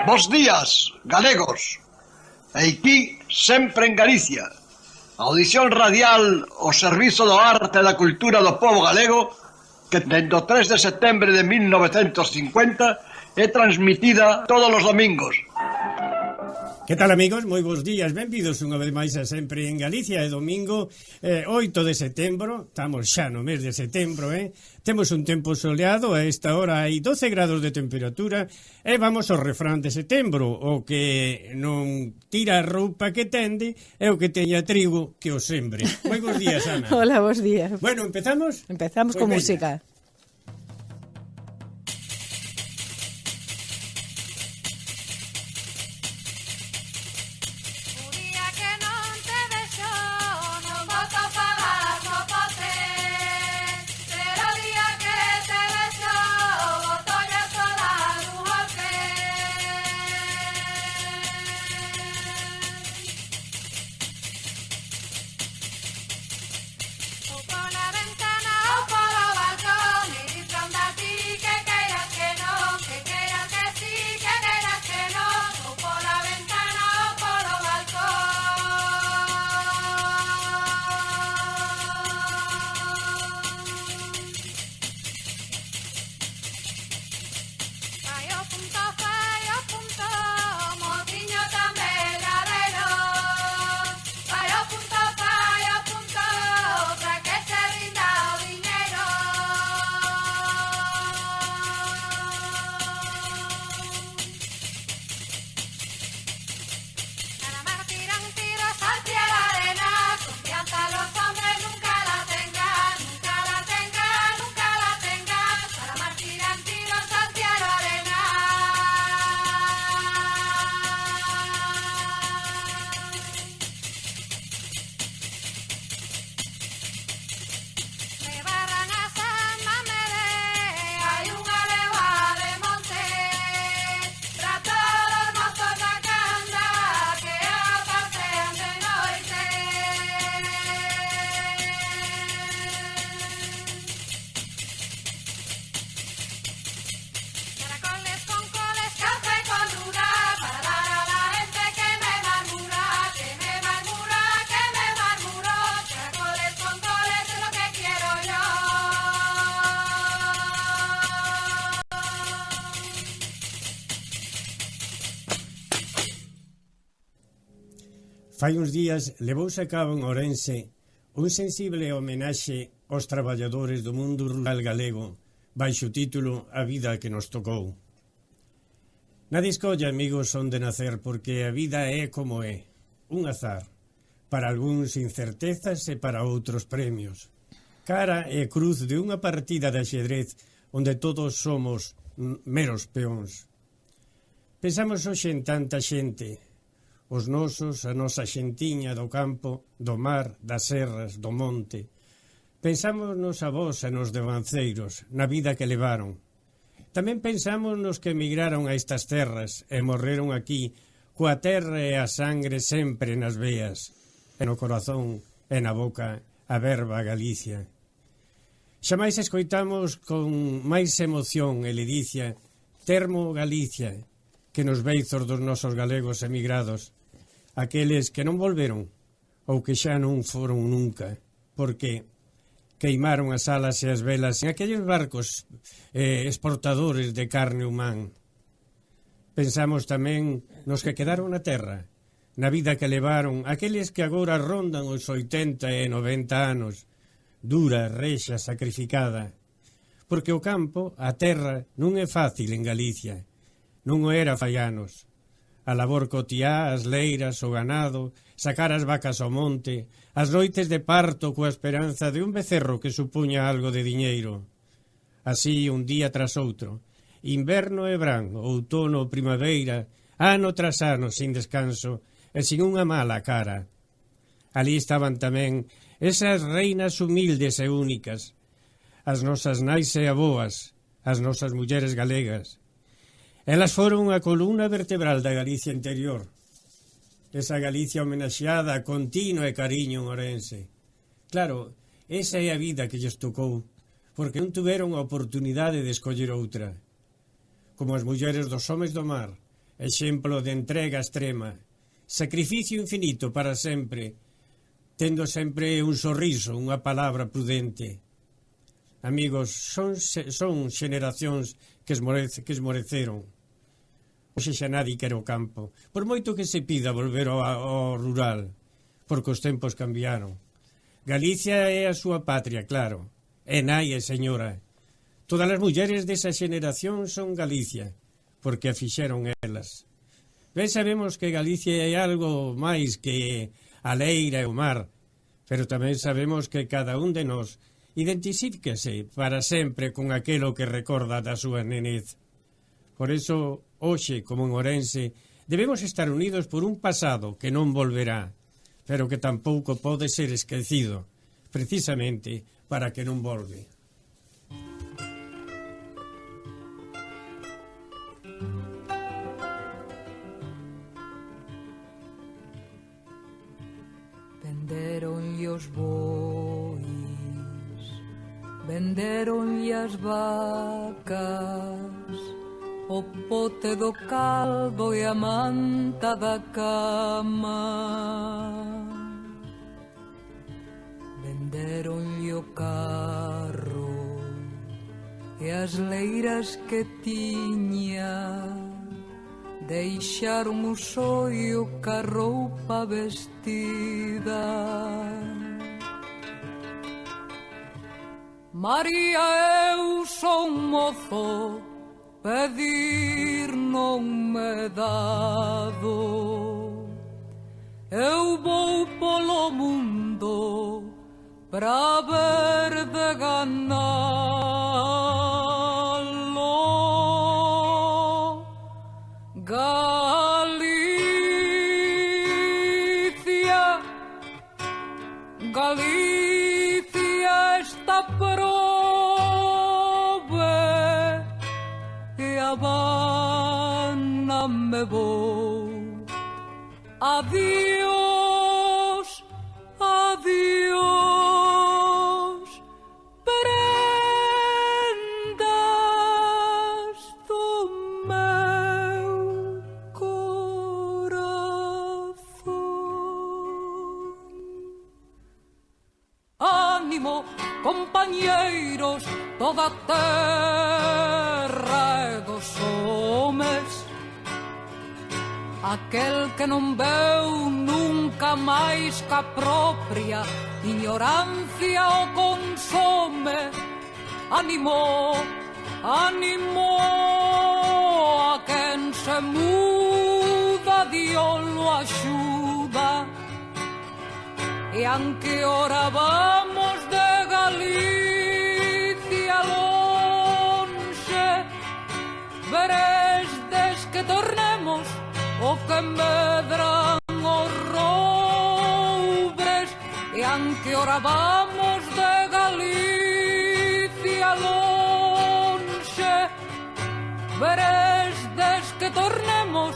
Bos días, galegos. Aquí, sempre en Galicia. Audición radial ao servizo do arte e da cultura do povo galego que dende o 3 de setembro de 1950 é transmitida todos os domingos. Que tal, amigos? Moi bons días, benvidos unha vez máis a Sempre en Galicia. É domingo 8 de setembro, estamos xa no mes de setembro, Temos un tempo soleado, a esta hora hai 12 grados de temperatura e vamos ao refrán de setembro: o que non tira a roupa que tende é o que teña trigo que o sembre. Moi bons días, Ana. Hola, bons días. Bueno, ¿empezamos? Empezamos con música. Fai uns días levouse a cabo en Ourense un sensible homenaxe aos traballadores do mundo rural galego baixo o título A vida que nos tocou. Nadie escolla, amigos, onde nacer, porque a vida é como é, un azar, para algúns incertezas e para outros premios. Cara e cruz de unha partida de axedrez onde todos somos meros peóns. Pensamos hoxe en tanta xente, os nosos, a nosa xentiña do campo, do mar, das serras, do monte. Pensamos nos avós e nos devanceiros, na vida que levaron. Tamén pensamos nos que emigraron a estas terras e morreron aquí, coa terra e a sangre sempre nas veas, e no corazón e na boca a verba Galicia. Xamais escoitamos con máis emoción e ledicia termo Galicia que nos beizos dos nosos galegos emigrados, aqueles que non volveron ou que xa non foron nunca, porque queimaron as alas e as velas en aqueles barcos exportadores de carne humán. Pensamos tamén nos que quedaron na terra, na vida que levaron aqueles que agora rondan os 80 e 90 anos, dura, rexa, sacrificada, porque o campo, a terra, non é fácil en Galicia, non o era fai anos. A labor cotiá, as leiras, o ganado, sacar as vacas ao monte, as noites de parto coa esperanza de un becerro que supuña algo de diñeiro. Así, un día tras outro, inverno e verán, outono ou primavera, ano tras ano sin descanso e sin unha mala cara. Alí estaban tamén esas reinas humildes e únicas, as nosas nais e aboas, as nosas mulleres galegas. Elas foron a columna vertebral da Galicia interior, esa Galicia homenaxeada, continua e cariño en Ourense. Claro, esa é a vida que lles tocou, porque non tuveron a oportunidade de escoller outra. Como as mulleres dos homes do mar, exemplo de entrega extrema, sacrificio infinito para sempre, tendo sempre un sorriso, unha palabra prudente. Amigos, son xeneracións que esmoreceron. Hoxe xa nadie quere o campo, por moito que se pida volver ao rural, porque os tempos cambiaron. Galicia é a súa patria, claro, é nai e señora. Todas as mulleres desa xeneración son Galicia, porque a fixeron elas. Ben sabemos que Galicia é algo máis que a leira e o mar, pero tamén sabemos que cada un de nós identifícase para sempre con aquelo que recorda da súa nenez. Por iso, hoxe, como en Ourense, debemos estar unidos por un pasado que non volverá, pero que tampouco pode ser esquecido, precisamente para que non volve. Venderonlle os bois, venderonlle as vacas, o pote do caldo e a manta da cama. Venderonlle o carro e as leiras que tiña, deixaron o soio ca roupa vestida. María, eu son mozo, pedir non me dado. Eu vou polo mundo pra ver de ganalo. Galicia, Galicia está prove e a Habana me vou. Adiós, adiós, prendas do meu corazón. Ánimo, compañeiros, toda a terra é dos homes. Aquel que non veu nunca máis ca propia ignorancia o consome. Ánimo, ánimo, a quen se muda Dios lo axuda. E anque ora vamos de Galicia lonxe, veresdes que tornemos o que medran os roubres. E anque ora vamos de Galicia lonxe, veresdes que tornemos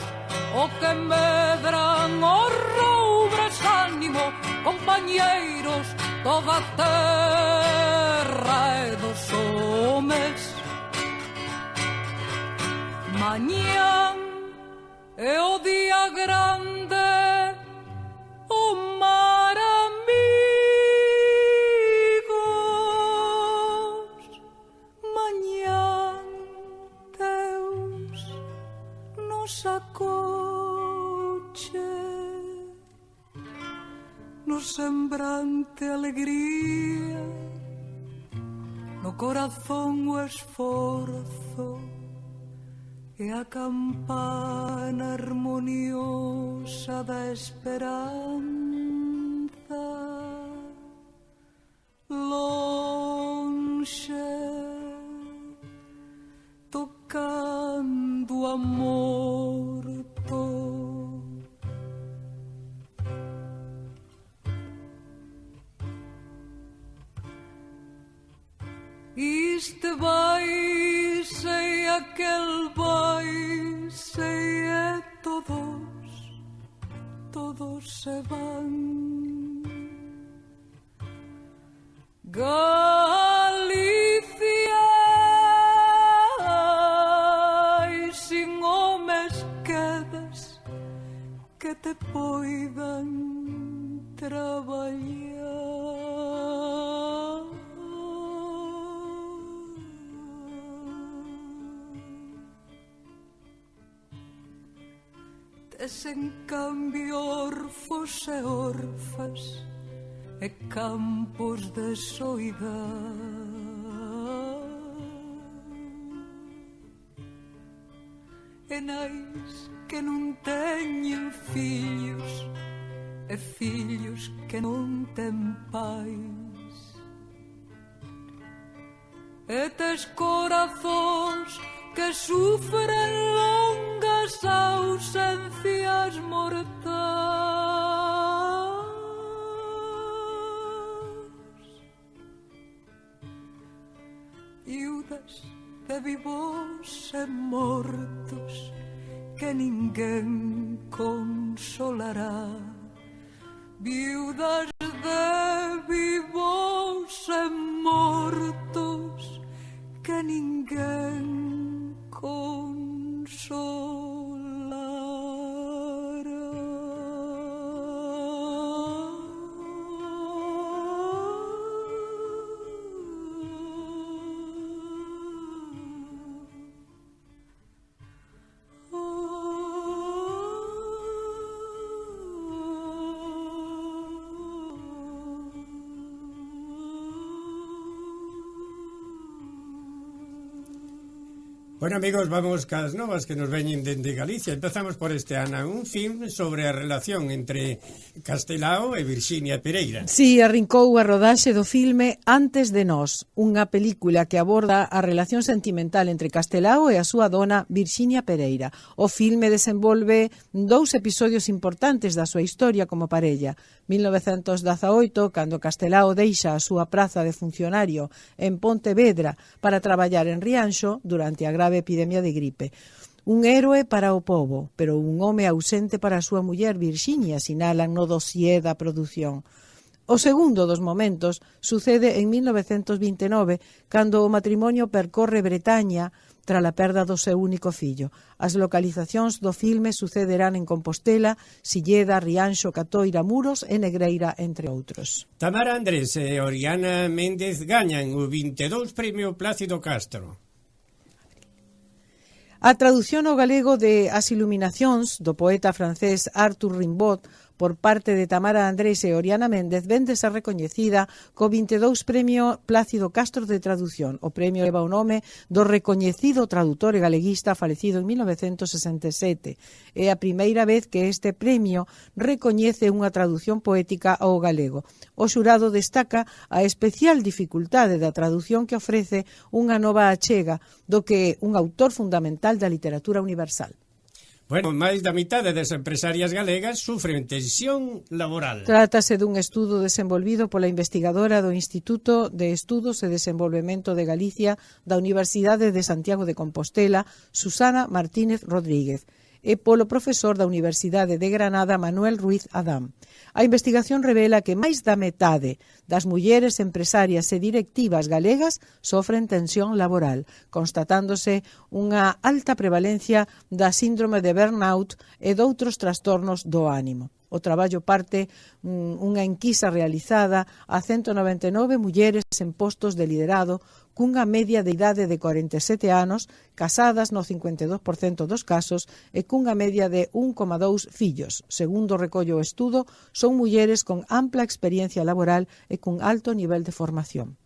o que medran os roubres. Ánimo, compañeiros, toda a terra é dos homes. Mañán é o día grande, o mar, amigos. Mañán Deus nos acoche, no sembrante alegría, no corazón o esforzo e a campana armoniosa da esperanza. Lonxe, tocando a morto. Este vai, sei aquel vai, sei e todos se van. Galicia, ai, sin homes que e sen cambio orfos e orfas e campos de soidade. E nais que non teñen fillos e fillos que non ten pais. E tes corazóns que sufren longas ausencias mortais. Viudas de vivos e mortos que ninguén consolará. Viudas de vivos e mortos que ninguén Bueno, amigos, vamos cas novas que nos veñen dende Galicia. Empezamos por este, Ana, un film sobre a relación entre Castelao e Virxinia Pereira. Si, arrincou a rodaxe do filme Antes de Nós, unha película que aborda a relación sentimental entre Castelao e a súa dona Virxinia Pereira. O filme desenvolve 2 episodios importantes da súa historia como parella. 1918, cando Castelao deixa a súa praza de funcionario en Pontevedra para traballar en Rianxo durante a grave epidemia de gripe. Un héroe para o pobo, pero un home ausente para a súa muller Virxinia, sinalan no dossier da produción. O segundo dos momentos sucede en 1929, cando o matrimonio percorre Bretaña tras a perda do seu único fillo. As localizacións do filme sucederán en Compostela, Silleda, Rianxo, Catoira, Muros e Negreira, entre outros. Tamara Andrés e Oriana Méndez gañan o 22 Premio Plácido Castro. A traducción ao galego de As Iluminacións do poeta francés Arthur Rimbaud por parte de Tamara Andrés e Oriana Méndez vende ser recoñecida co 22 Premio Plácido Castro de Traducción. O premio leva o nome do recoñecido tradutor e galeguista falecido en 1967. É a primeira vez que este premio recoñece unha traducción poética ao galego. O xurado destaca a especial dificultade da traducción que ofrece unha nova achega do que un autor fundamental da literatura universal. Bueno, máis da mitade das empresarias galegas sufren tensión laboral. Trátase dun estudo desenvolvido pola investigadora do Instituto de Estudos e Desenvolvemento de Galicia da Universidade de Santiago de Compostela, Susana Martínez Rodríguez, e polo profesor da Universidade de Granada, Manuel Ruiz Adám. A investigación revela que máis da metade das mulleres empresarias e directivas galegas sofren tensión laboral, constatándose unha alta prevalencia da síndrome de burnout e doutros trastornos do ánimo. O traballo parte unha enquisa realizada a 199 mulleres en postos de liderado cunha media de idade de 47 anos, casadas no 52% dos casos e cunha media de 1,2 fillos. Segundo recollo o estudo, son mulleres con ampla experiencia laboral e cun alto nivel de formación.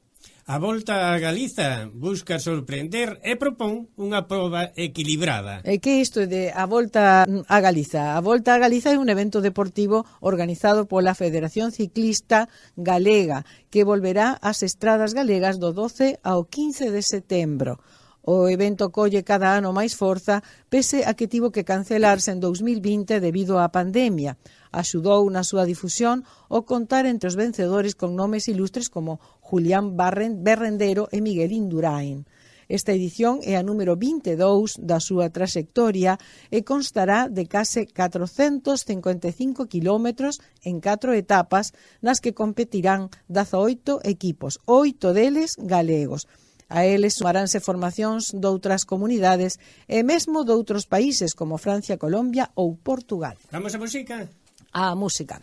A Volta a Galiza busca sorprender e propón unha proba equilibrada. E que isto de a Volta a Galiza? A Volta a Galiza é un evento deportivo organizado pola Federación Ciclista Galega, que volverá ás estradas galegas do 12 ao 15 de setembro. O evento colle cada ano máis forza, pese a que tivo que cancelarse en 2020 debido á pandemia. Axudou na súa difusión o contar entre os vencedores con nomes ilustres como Julián Berrendero e Miguel Indurain. Esta edición é a número 22 da súa traxectoria e constará de case 455 kilómetros en 4 etapas nas que competirán 18 equipos, 8 deles galegos. A eles sumaránse formacións doutras comunidades e mesmo doutros países como Francia, Colombia ou Portugal. Vamos a música? A música.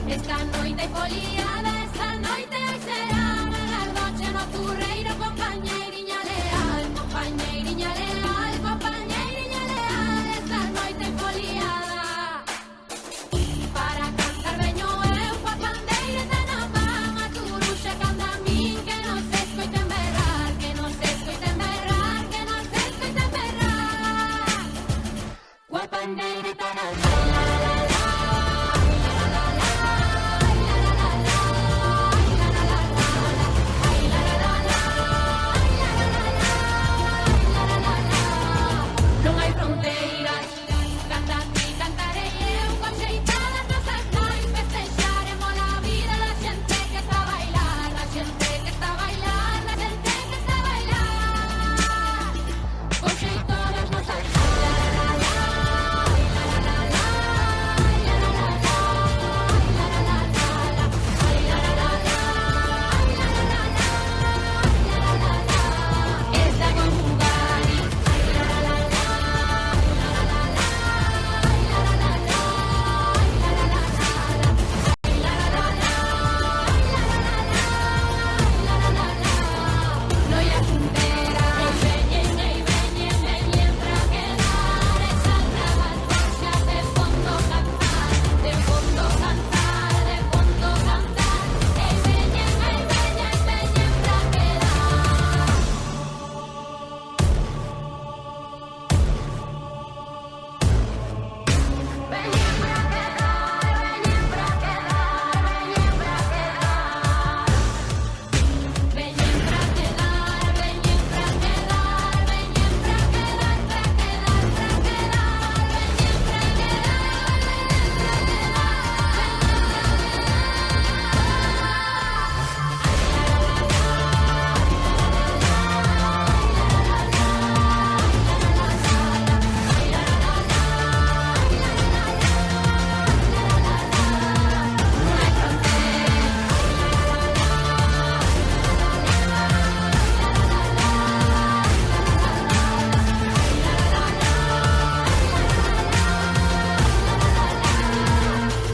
Esta noite foliada, esta noite será a noche nocturreiro, compañeiriña leal, compañeiriña leal, compañeiriña leal, esta noite foliada. Para cantar veño eu coa pandeireta na man, a turuxa canta a min, que non se escoiten berrar, que non se escoiten berrar, que non se escoiten berrar. Coa pandeireta na man, la la la la. Non hai fronteiras, canta ti, cantarei eu, con xeitadas nosas mãos, festexaremos a vida da xente que está a bailar, da xente que está a bailar, da xente que está a bailar, con xeitadas nosas esta con Bugatti. No hi ha frontera, veñen pra quedar, esa trabajosa de fondo cantar, de fondo cantar, de fondo cantar, veñen pra quedar. Veñen pra quedar, veñen pra quedar, veñen pra quedar. Veñen pra quedar, veñen pra quedar, veñen pra quedar, pra quedar, pra quedar, veñen pra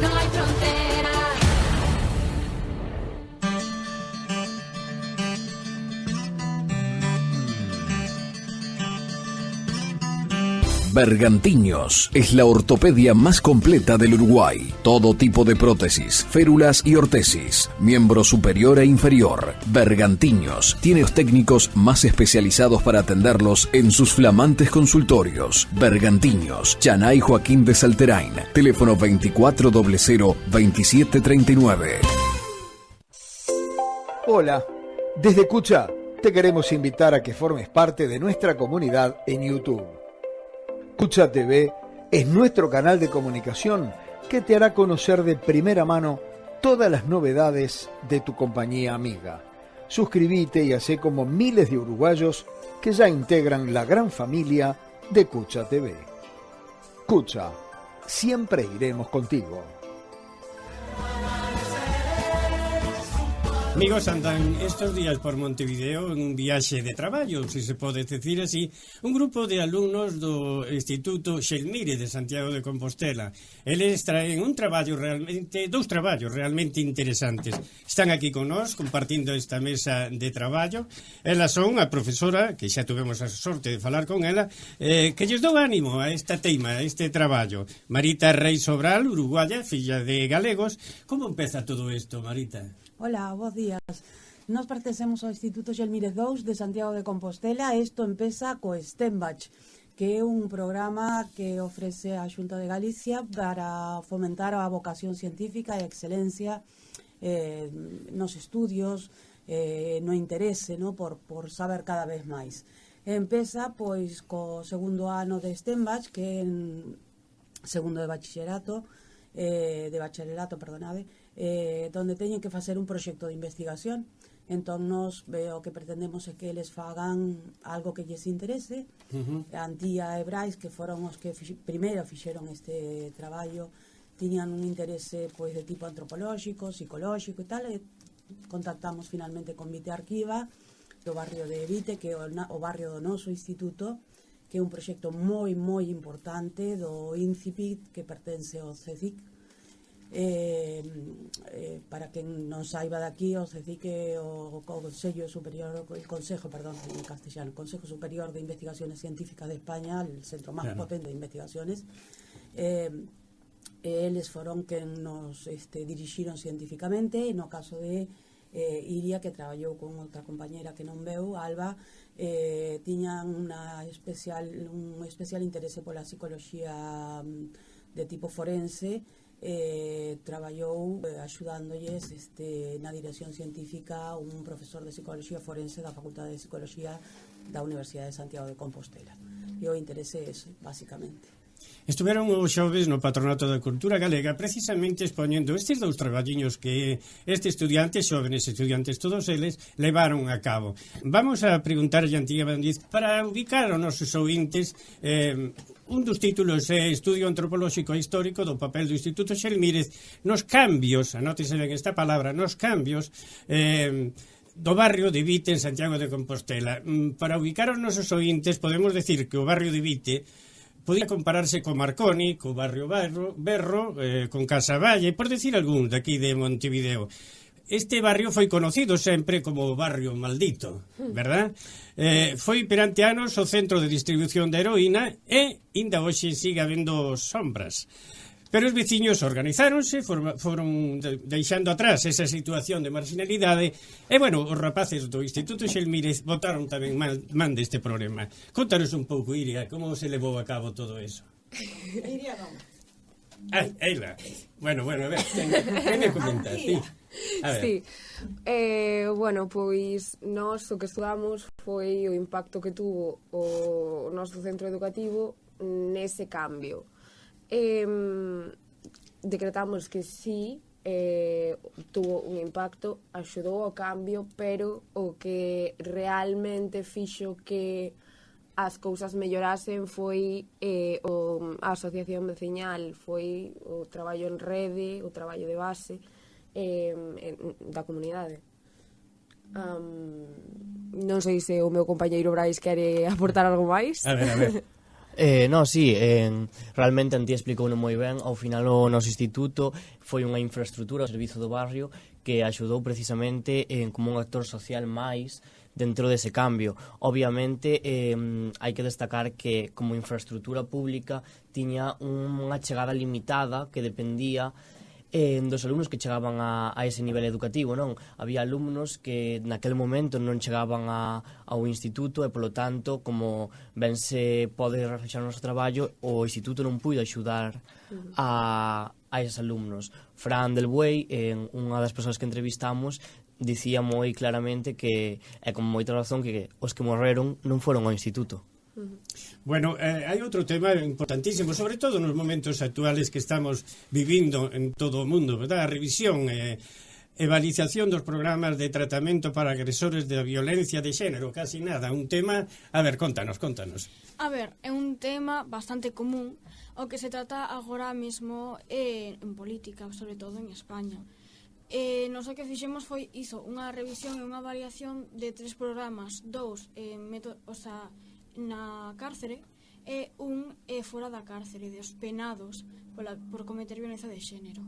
no hay frontera. Bergantiños es la ortopedia más completa del Uruguay. Todo tipo de prótesis, férulas y ortesis, miembro superior e inferior. Bergantiños tiene los técnicos más especializados para atenderlos en sus flamantes consultorios. Bergantiños, Chanay Joaquín de Salterain, teléfono 2400-2739. Hola, desde Cucha te queremos invitar a que formes parte de nuestra comunidad en YouTube. Cucha TV es nuestro canal de comunicación que te hará conocer de primera mano todas las novedades de tu compañía amiga. Suscríbete y hacé como miles de uruguayos que ya integran la gran familia de Cucha TV. Cucha, siempre iremos contigo. Amigos, andan estos días por Montevideo un viaxe de traballo, se pode decir así, un grupo de alumnos do Instituto Xelmire de Santiago de Compostela. Eles traen dous traballos realmente interesantes. Están aquí con nós, compartindo esta mesa de traballo. Elas son a profesora, que xa tuvemos a sorte de falar con ela, que lles dou ánimo a esta teima, a este traballo. Marita Rei Sobral, uruguaya, filla de galegos. Como empeza todo isto, Marita? Hola, bos días. Nos pertencemos ao Instituto Xelmire II de Santiago de Compostela. Isto empeza co STEMBACH, que é un programa que ofrece a Xunta de Galicia para fomentar a vocación científica e a excelencia nos estudios, no interese, no, por saber cada vez máis. Empeza pois co segundo ano de STEMBACH, que é segundo de bacharelato, donde teñen que facer un proxecto de investigación. Entón, nos o que pretendemos é que eles fagan algo que lles interese. Antía e Brais, que foron os que primeiro fixeron este traballo, tiñan un interese pois de tipo antropolóxico, psicolóxico e tal, e contactamos finalmente con Vite Arquiva, do barrio de Vite, que é o barrio do noso instituto, que é un proxecto moi importante do INCIPIT, que pertence ao CECIC. para quen non saiba daqui, os decir que o Consejo Superior, el Consejo, perdón, en castellano, Consejo Superior de Investigaciones Científicas de España, el centro máis potente de investigaciones, eles foron quen nos dirixiron científicamente. No caso de Iria, que traballou con outra compañera que non veu, Alba, tiñan un especial interese pola psicoloxía de tipo forense. Traballou axudándolles na dirección científica un profesor de psicoloxía forense da Facultade de Psicoloxía da Universidade de Santiago de Compostela, e o interese é ese, basicamente. Estiveron os xoves no Patronato da Cultura Galega precisamente expoñendo estes dous traballiños que estes estudiantes, xóvenes estudiantes, todos eles, levaron a cabo. Vamos a preguntarlle a Antía Bandiz, para ubicar os nosos ouvintes, un dos títulos é Estudio Antropolóxico e Histórico do papel do Instituto Xelmírez nos cambios, anótese ben esta palabra, nos cambios do barrio de Vite en Santiago de Compostela. Para ubicar os nosos ouvintes podemos decir que o barrio de Vite podía compararse co Marconi, co barrio Berro, con Casavalle, por decir algún daqui de Montevideo. Este barrio foi conocido sempre como o barrio maldito, verdad? Foi perante anos o centro de distribución de heroína e ainda hoxe sigue habendo sombras. Pero os veciños organizáronse, foron deixando atrás esa situación de marginalidade e, bueno, os rapaces do Instituto Xelmírez botaron tamén man deste problema. Contanos un pouco, Iria, como se levou a cabo todo eso? Iria non. Eila. Bueno, a ver, que me comentas, ti? Sí, bueno, pois nós o que estudamos foi o impacto que tuvo o noso centro educativo nese cambio. Decretamos que sí, tuvo un impacto, axudou ao cambio, pero o que realmente fixo que as cousas mellorasen foi a asociación veciñal, foi o traballo en rede, o traballo de base da comunidade. Non sei se o meu compañeiro Brais quere aportar algo máis. A ver. No, sí, realmente Antía explicouno moi ben. Ao final o noso instituto foi unha infraestrutura ao servizo do barrio que axudou precisamente como un actor social máis dentro dese cambio. Obviamente hai que destacar que como infraestrutura pública tiña unha chegada limitada que dependía dos alumnos que chegaban a ese nivel educativo, non? Había alumnos que naquele momento non chegaban ao instituto e, polo tanto, como ben se pode reflexar o noso traballo, o instituto non puido axudar a eses alumnos. Fran del Buey, unha das persoas que entrevistamos, dicía moi claramente que, e con moita razón, que os que morreron non foron ao instituto. Bueno, hai outro tema importantísimo, sobre todo nos momentos actuales que estamos vivindo en todo o mundo, verdad? A revisión e balización dos programas de tratamento para agresores de violencia de xénero, casi nada, un tema... A ver, contanos. A ver, é un tema bastante común, o que se trata agora mesmo en política, sobre todo en España. Nos o que fixemos foi iso, unha revisión e unha variación de 3 programas, 2 na cárcere e un fora da cárcere, dos penados por cometer violencia de xénero.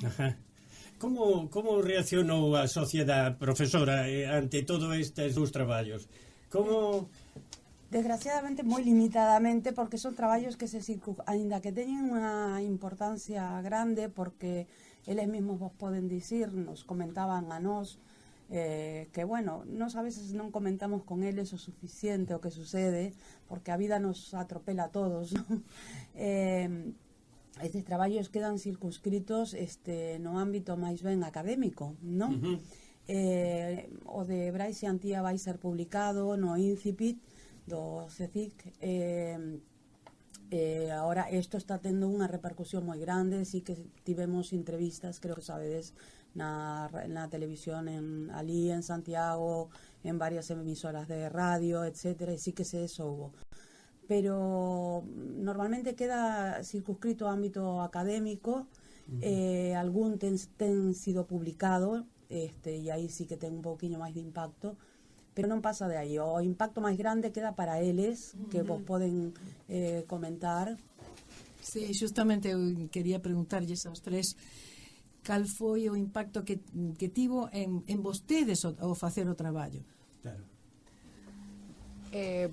Ajá. Como reaccionou a sociedade, profesora, ante todo estes dous traballos? Como... Desgraciadamente moi limitadamente, porque son traballos que aínda que teñen unha importancia grande, porque eles mesmos vos poden dicir, nos comentaban a nós, que bueno, nós a veces non comentamos con eles o suficiente o que sucede, porque a vida nos atropela a todos, ¿no? Estes traballos quedan circunscritos no ámbito máis ben académico, non? O de Brais e Antía vai ser publicado no Incipit do CECIC. Ahora isto está tendo unha repercusión moi grande, sí que tivemos entrevistas, creo que sabedes, na televisión ali en Santiago, en varias emisoras de radio, etcétera, e sí que se soubo. Pero normalmente queda circunscrito ao ámbito académico, algún ten sido publicado, e aí sí que ten un pouquiño máis de impacto, pero non pasa de aí. O impacto máis grande queda para eles, que vos poden comentar. Sí, justamente eu quería preguntarlles aos tres cal foi o impacto que tivo en vostedes o facer o traballo. Claro.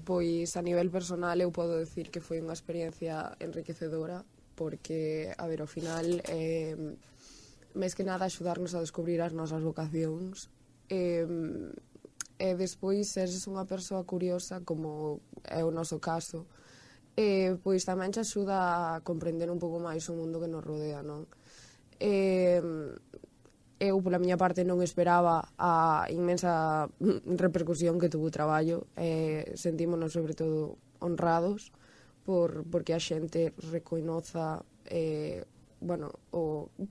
Pois a nivel personal eu podo decir que foi unha experiencia enriquecedora porque, a ver, ao final máis que nada axudarnos a descubrir as nosas vocacións e despois seres unha persoa curiosa como é o noso caso pois tamén te axuda a comprender un pouco máis o mundo que nos rodea, non? Eu, pola miña parte, non esperaba a inmensa repercusión que tuvo o traballo. Sentímonos, sobre todo, honrados porque a xente reconoza,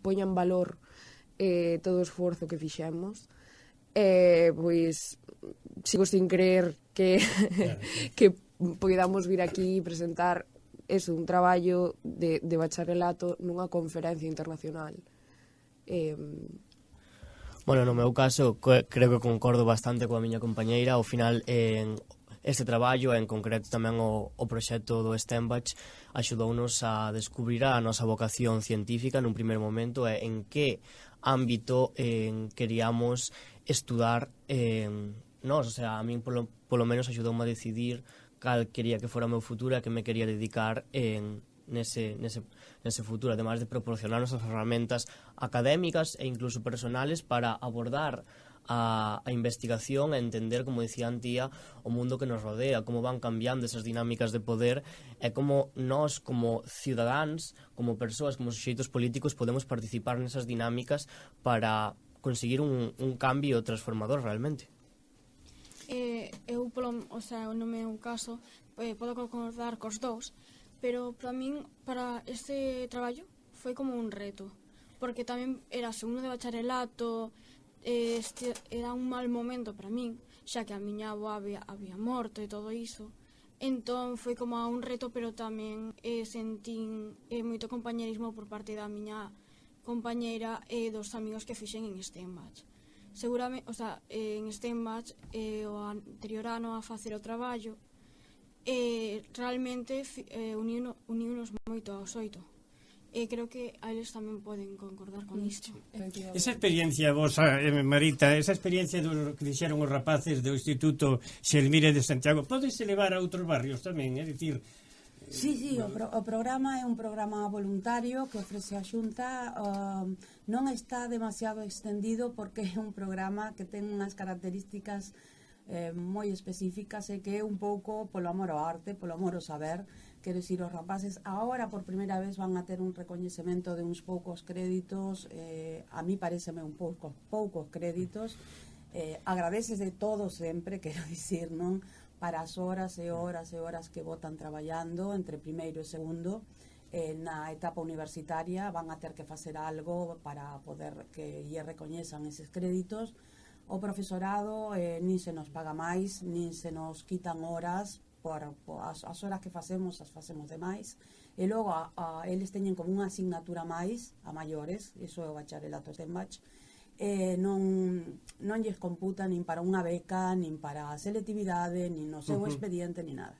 poña en valor todo o esforzo que fixemos. Pois, sigo sin creer que podamos vir aquí e presentar un traballo de bacharelato nunha conferencia internacional. Bueno, no meu caso, creo que concordo bastante coa miña compañeira. Ao final, este traballo, en concreto tamén o proxecto do STEMbatch, axudounos a descubrir a nosa vocación científica nun primeiro momento e en que ámbito queríamos estudar nós. O sea, a min polo menos axudoume a decidir cal quería que fora o meu futuro e que me quería dedicar nese futuro, ademais de proporcionarnos as ferramentas académicas e incluso personales para abordar a investigación e entender, como dicía Antía, o mundo que nos rodea, como van cambiando esas dinámicas de poder e como nós, como cidadáns, como persoas, como suxeitos políticos, podemos participar nesas dinámicas para conseguir un cambio transformador realmente. Eu, no meu caso, podo concordar cos dous, pero para min, para este traballo, foi como un reto, porque tamén era segundo de bacharelato, era un mal momento para min, xa que a miña avó había morto e todo iso, entón foi como un reto, pero tamén sentín moito compañerismo por parte da miña compañeira e dos amigos que fixen en STEMbatch. Seguramente, en STEMbatch o anterior ano a facer o traballo realmente uniunos moito aos 8 e creo que a eles tamén poden concordar con isto. Esa experiencia vosa, Marita, esa experiencia do que dixeron os rapaces do Instituto Xelmire de Santiago, podese levar a outros barrios tamén, é dicir... Sí, o programa é un programa voluntario que ofrece a Xunta, non está demasiado extendido porque é un programa que ten unhas características moi específicas e que é un pouco polo amor ao arte, polo amor ao saber. Quero dicir, os rapaces agora por primeira vez van a ter un recoñecemento de uns poucos créditos, a mí pareceme un poucos créditos, agradeces de todo sempre, quero dicir, non? Para as horas e horas e horas que botan traballando entre primeiro e segundo na etapa universitaria, van a ter que facer algo para poder que lle recoñezan eses créditos. O profesorado nin se nos paga máis, nin se nos quitan horas, por as horas que facemos, as facemos de máis, e logo eles teñen como unha asignatura máis a maiores, iso é o bacharelato STEMbatch, non lles computa nin para unha beca, nin para a selectividade, nin no seu expediente, nin nada.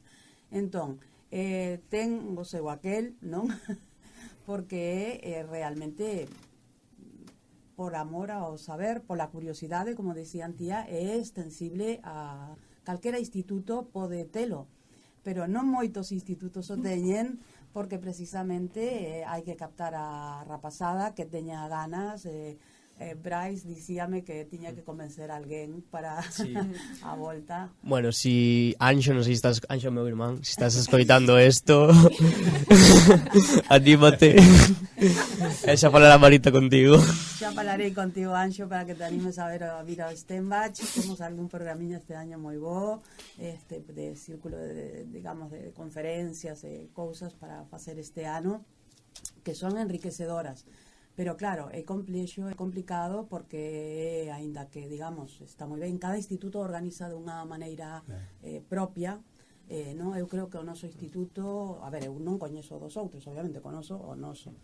Entón, ten o seu aquel, non? Porque realmente por amor ao saber, pola curiosidade, como decía Antía, é extensible a calquera instituto, pode telo, pero non moitos institutos o teñen, porque precisamente hai que captar a rapazada que teña ganas. Brais dicíame que tiña que convencer a alguén para a volta. Bueno, si Anxo, non sei se estás, Anxo, meu irmán, se estás escoitando isto, anímate. E xa falará Marita contigo. Xa falarei contigo, Anxo, para que te animes a vir ao STEMbatch. Temos algún programiño este año moi bo, de círculo de conferencias e cousas para facer este ano, que son enriquecedoras. Pero claro, é complexo, é complicado porque aínda que, digamos, está moi ben, cada instituto organiza dunha maneira propia, non? Eu creo que o noso instituto, a ver, eu non coñezo dos outros, obviamente conozo o noso.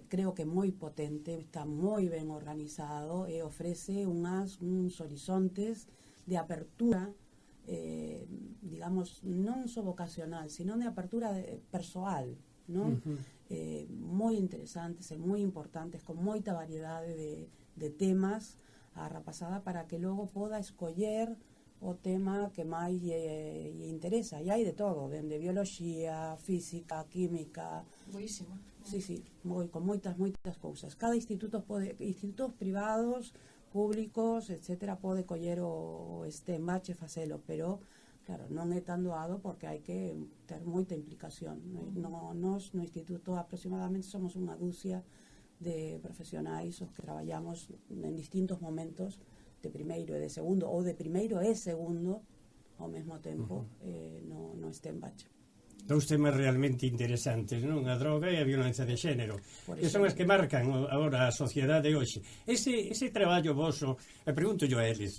Creo que é moi potente, está moi ben organizado e ofrece uns horizontes de apertura, digamos, non só vocacional, sino de apertura persoal, non? moi interesantes e moi importantes, con moita variedade de temas a rapazada para que logo poda escoller o tema que máis lle interesa. E hai de todo, dende bioloxía, física, química. Boísimo. Sí, con moitas cousas. Cada institutos privados, públicos, etcétera, pode coller o STEM-Batch e facelo, pero claro, non é tan doado porque hai que ter moita implicación. Nos no instituto aproximadamente somos unha dúcia de profesionais os que traballamos en distintos momentos de primeiro e de segundo, ou de primeiro e segundo ao mesmo tempo no STEM-Batch. Dous temas realmente interesantes, non? A droga e a violencia de xénero, que son as que marcan agora a sociedade hoxe. Ese traballo voso, e pregunto yo a eles,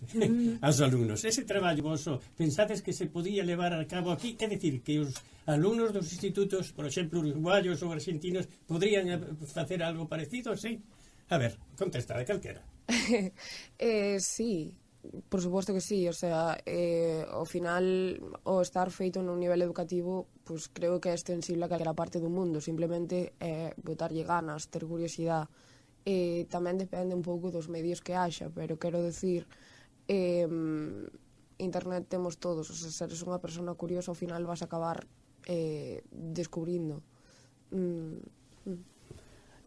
aos alumnos, ese traballo voso, pensades que se podía levar a cabo aquí? É dicir, que os alumnos dos institutos, por exemplo, uruguayos ou argentinos, podrían facer algo parecido, sí? A ver, contesta de calquera. Sí, por suposto que sí, o sea, ao final o estar feito nun nivel educativo, pues creo que é extensible a calquera parte do mundo, simplemente botarlle ganas, ter curiosidade. Tamén depende un pouco dos medios que haxa, pero quero decir, internet temos todos, o sea, se eres unha persona curiosa, ao final vas a acabar descubrindo.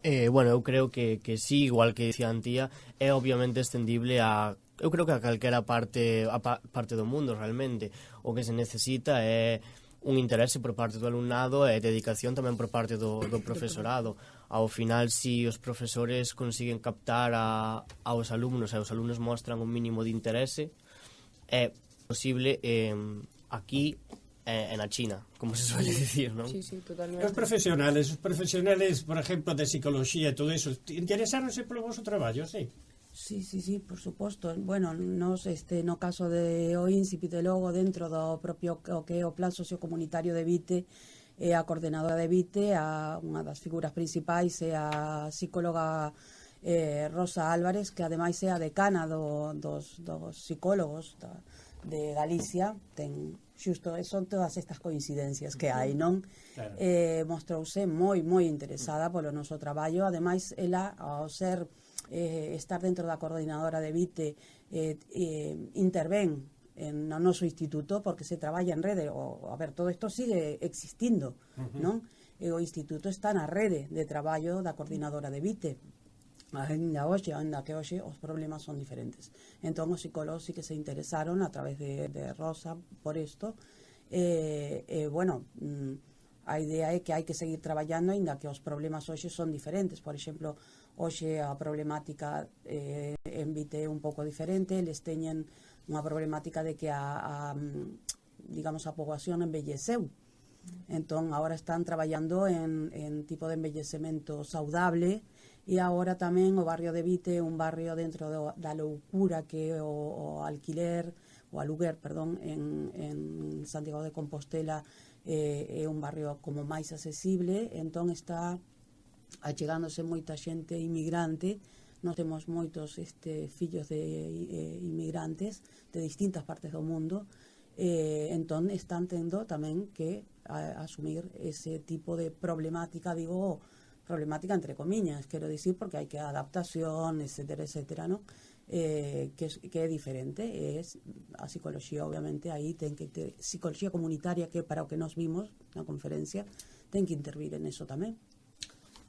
Bueno, eu creo que sí, igual que dicía Antía, é obviamente extendible a, eu creo que a calquera parte do mundo realmente. O que se necesita é un interese por parte do alumnado e dedicación tamén por parte do profesorado. Ao final, si os profesores consiguen captar aos alumnos e os alumnos mostran un mínimo de interese, é posible aquí en a China, como se suele decir, ¿no? Sí, totalmente. Os profesionales, por exemplo, de psicología e todo eso, interesáronse polo vosso traballo, sí? Sí, por suposto. Bueno, nos no caso de o INSIP e logo dentro do propio o que é o Plan Sociocomunitario de Vite, a coordenadora de Vite, unha das figuras principais é a psicóloga Rosa Álvarez, que ademais é a decana dos psicólogos de Galicia. Son todas estas coincidencias que hai, non? Claro. Mostrouse moi interesada polo noso traballo. Ademais, ela, ao ser estar dentro da coordinadora de Vite, intervén no noso instituto porque se traballa en rede. A ver, todo isto sigue existindo, non? O instituto está na rede de traballo da coordinadora de Vite. Ainda que hoxe os problemas son diferentes. Entón os psicólogos sí que se interesaron a través de Rosa por isto. Bueno, a idea é que hai que seguir traballando aínda que os problemas hoxe son diferentes. Por exemplo, hoxe a problemática en Vite é un pouco diferente. Eles teñen unha problemática de que a poboación envelleceu. Entón, agora están traballando en tipo de envellecemento saudable. E agora tamén o barrio de Vite é un barrio dentro da loucura que é o aluguer, en Santiago de Compostela é un barrio como máis accesible, entón está achegándose moita xente inmigrante. Nós temos moitos fillos de inmigrantes de distintas partes do mundo, entón están tendo tamén que asumir ese tipo de problemática, problemática entre comiñas, quero dicir, porque hai que adaptación, etcétera, ¿no? Que é diferente. A psicología, obviamente, aí ten que ter psicología comunitaria, que para o que nos vimos na conferencia, ten que intervir en eso tamén.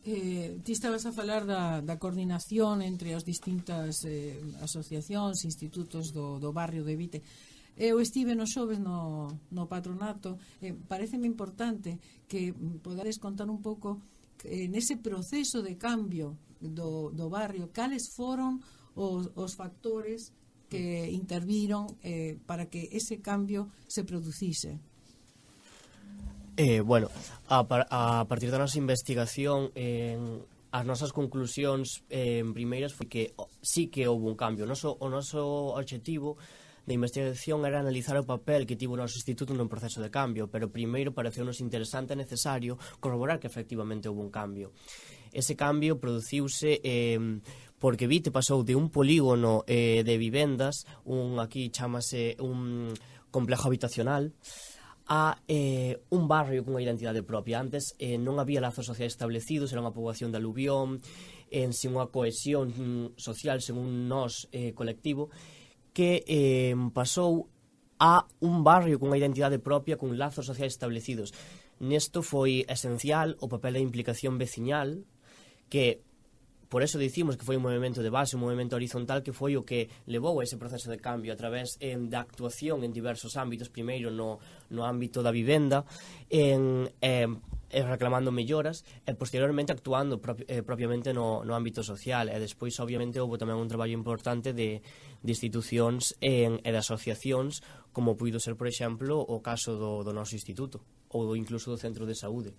Ti estabas a falar da coordinación entre as distintas asociacións, institutos do barrio de Vite. Eu estive nos xoves no patronato. Pareceme importante que podades contar un pouco nese proceso de cambio do barrio, cales foron os factores que interviron para que ese cambio se producise. Bueno, a partir da nosa investigación, as nosas conclusións primeiras foi que sí que houve un cambio. O noso obxectivo de investigación era analizar o papel que tivo o noso instituto nun proceso de cambio, pero primeiro pareceu-nos interesante e necesario corroborar que efectivamente houve un cambio. Ese cambio produciuse porque Vite pasou de un polígono de vivendas, aquí chamase un complejo habitacional, a un barrio cunha identidade propia. Antes non había lazos sociais establecidos, era unha poboación de aluvión, sen unha cohesión social, sen un nós colectivo, que pasou a un barrio cunha identidade propia, cun lazos sociais establecidos. Nesto foi esencial o papel da implicación veciñal, que por eso dicimos que foi un movimento de base, un movimento horizontal, que foi o que levou a ese proceso de cambio a través da actuación en diversos ámbitos, primeiro no ámbito da vivenda, reclamando melloras, e posteriormente actuando propiamente no ámbito social, e despois obviamente houve tamén un traballo importante de institucións e de asociacións, como puido ser, por exemplo, o caso do noso instituto, ou incluso do centro de saúde.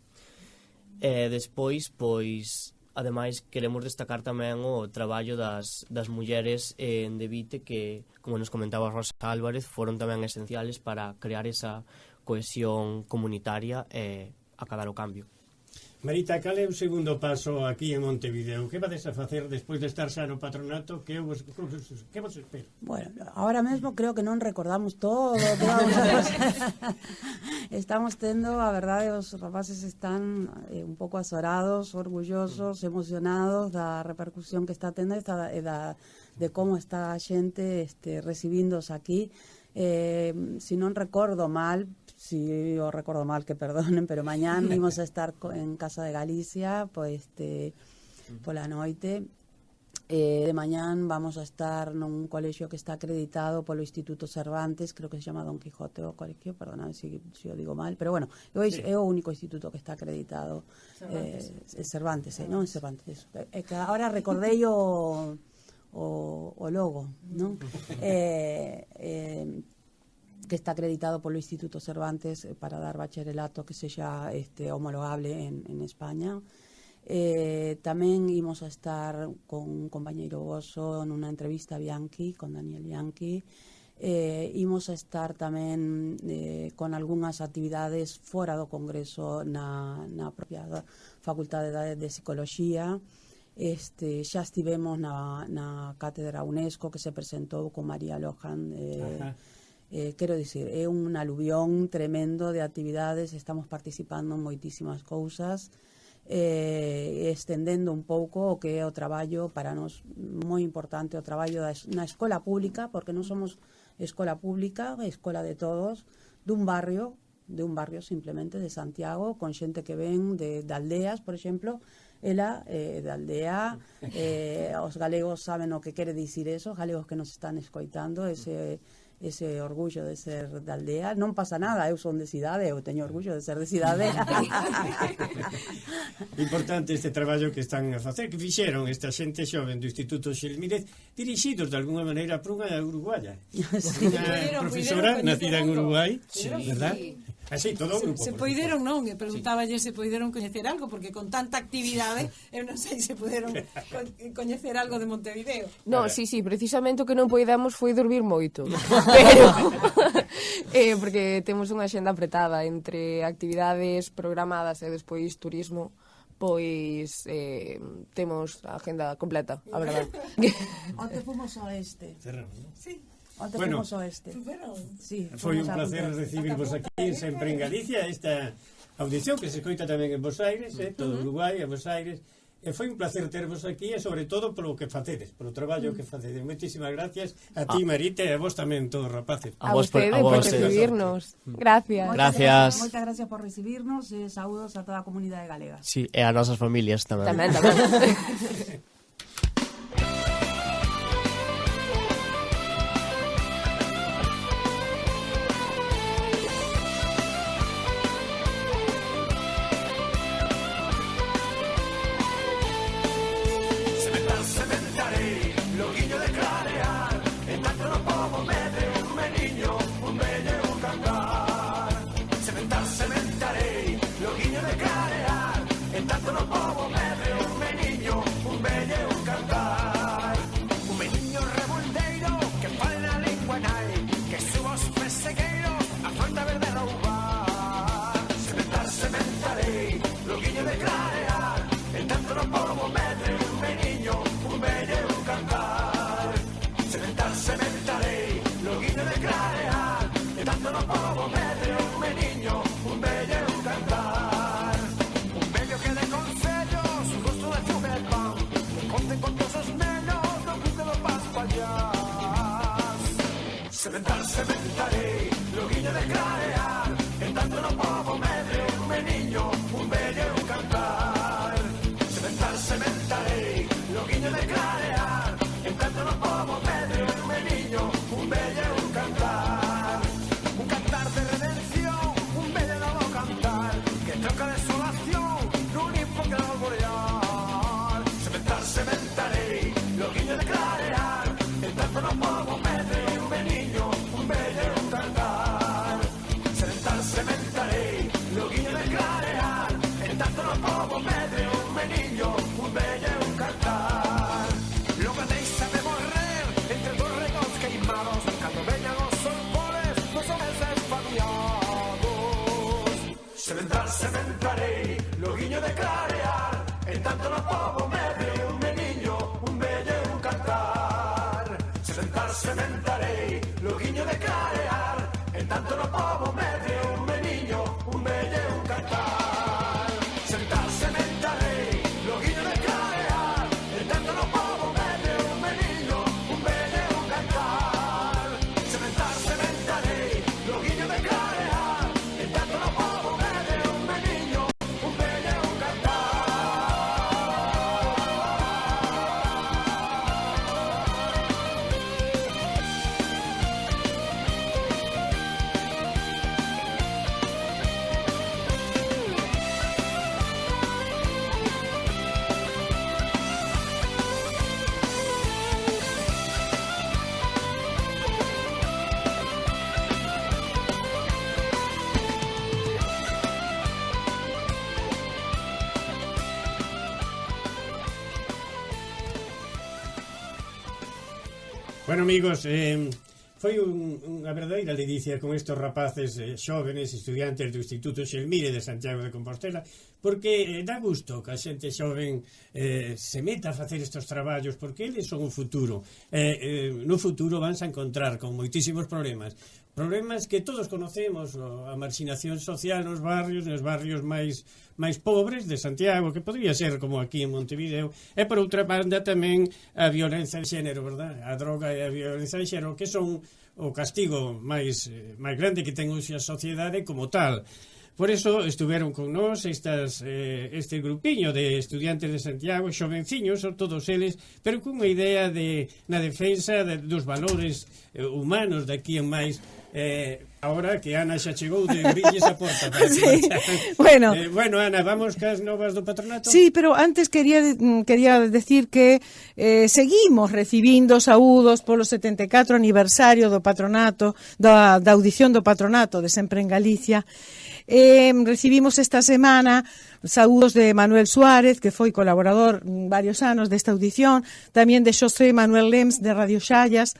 Despois, pois, ademais, queremos destacar tamén o traballo das mulleres de Vite, que, como nos comentaba Rosa Álvarez, foron tamén esenciales para crear esa cohesión comunitaria e acadar o cambio. Marita, cal é o segundo paso aquí en Montevideo? Que vades a facer despois de estar xa no patronato? Que vos espera? Bueno, ahora mesmo creo que non recordamos todo que vamos a facer. Estamos tendo, a verdade, os rapaces están un pouco azorados, orgullosos, emocionados da repercusión que está tendo de como está a xente recibíndos aquí. Si non recordo mal, si o recordo mal, que perdonen, pero mañán vimos a estar en Casa de Galicia, pois pola noite. De mañán vamos a estar nun colexio que está acreditado polo Instituto Cervantes, creo que se chama Don Quijote o colegio, perdonad se o digo mal, pero bueno, é o único instituto que está acreditado. Cervantes, non? Cervantes. Que ahora recordei o logo, non? Que está acreditado polo Instituto Cervantes para dar bacharelato que sexa homologable en España. Tamén imos a estar con un compañeiro voso nunha entrevista a Bianchi, con Daniel Bianchi. Imos a estar tamén con algunhas actividades fora do Congreso na propia Facultade de Psicoloxía. Xa estivemos na Cátedra UNESCO, que se presentou con María Lohan. Quero dicir, é un aluvión tremendo de actividades, estamos participando en moitísimas cousas, estendendo un pouco o que é o traballo para nós moi importante, o traballo na escola pública, porque non somos escola pública, escola de todos, dun barrio simplemente de Santiago, con xente que ven de aldeas, por exemplo. Ela, de aldea, os galegos saben o que quere dicir eso, os galegos que nos están escoitando, ese orgullo de ser de aldea. Non pasa nada, eu son de cidade, eu teño orgullo de ser de cidade. Importante este traballo que están a facer, que fixeron esta xente xoven do Instituto Xelmírez, dirixidos de alguna maneira por unha uruguaya, unha profesora nacida en Uruguai, verdad? Así, todo o grupo. Se poideron, non? E preguntáballe se poideron coñecer algo, porque con tanta actividade, eu non sei se poideron coñecer algo de Montevideo. No, sí, precisamente o que non poidemos foi dormir moito. Pero porque temos unha xenda apretada entre actividades programadas e despois turismo, pois temos a agenda completa, a verdade. Onte fomos ao este. Sí. Onte fomos ao este. Sí, foi un placer recibirvos aquí sempre en Galicia, esta audición que se escoita tamén en Bos Aires, todo Uruguai, en Bos Aires. E foi un placer tervos aquí, e sobre todo polo que facedes, polo traballo que facedes. Moitísimas gracias a ti, Marita, e a vos tamén, todos rapaces. A vostedes por recibirnos. Gracias. Moitas gracias por recibirnos, e saúdos a toda a comunidade galega. Sí, e a nosas familias tamén. Tamén. Tanto no povo me un meniño, un bello Sementar, sementarei, loguinho de clarear, en tanto no povo medre, un meniño, un bello e un cantar. Sementar, sementarei, loguinho de clarear, en tanto no povo medre, un meniño, un bello e un cantar. Un cantar de redención, un bello e novo cantar, que troca desolación nun info que ao borear. Sementar, sementarei, loguinho de clarear, en tanto no povo medre, un meniño, un bello e un cantar. Sementar, sementarei, loguinho de clarear, en tanto no povo medre, un meniño, un bello e un cantar. Logo deixa de morrer entre dos regos queimados, cando veñan os solpores dos homes espaviados. Sementar, sementarei, loguinho de clarear, en tanto no povo medre, un meniño, un bello e un cantar. Sementar, sementarei, loguinho de clarear, en tanto no povo medre, un meniño, un bello e un cantar. Sementar, sementarei, loguinho de clarear, en tanto no povo medre, un meniño, un bello e un cantar. Sementar, sementarei, loguinho de clarear, en tanto no povo medre, un meniño, un bello e un cantar. Bueno, amigos, foi unha verdadeira ledicia con estes rapaces xóvenes, estudiantes do Instituto Xelmire de Santiago de Compostela, porque dá gusto que a xente xoven se meta a facer estes traballos, porque eles son o futuro. No futuro vanse a encontrar con moitísimos problemas que todos conocemos, a marxinación social nos barrios máis pobres de Santiago, que podría ser como aquí en Montevideo, e por outra banda tamén a violencia de xénero, verdad? A droga e a violencia de xénero, que son o castigo máis grande que ten hoxe a sociedade como tal. Por eso estuveron con nós este grupiño de estudiantes de Santiago, xovenciños, son todos eles, pero cunha idea na defensa dos valores humanos de aquí en máis. Ahora que Ana xa chegou de brilles a porta para sí. Bueno, Ana, vamos cas novas do patronato? Sí, pero antes quería decir que seguimos recibindo saúdos polo 74 aniversario do patronato, da audición do patronato de Sempre en Galicia. Recibimos esta semana saúdos de Manuel Suárez, que foi colaborador varios anos desta audición, tamén de Xosé Manuel Lems de Radio Xallas,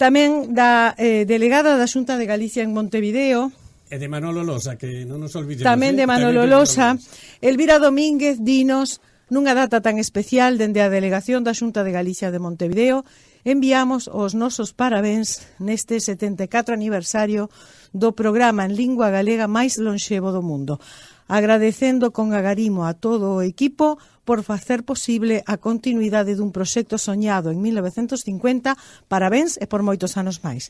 tamén da delegada da Xunta de Galicia en Montevideo, e de Manolo Losa, que non nos olvidemos. Tamén de Manolo Losa. Elvira Domínguez dinos, nunha data tan especial dende a delegación da Xunta de Galicia de Montevideo, enviamos os nosos parabéns neste 74 aniversario do programa en lingua galega máis lonxevo do mundo, agradecendo con agarimo a todo o equipo por facer posible a continuidade dun proxecto soñado en 1950, parabéns e por moitos anos máis.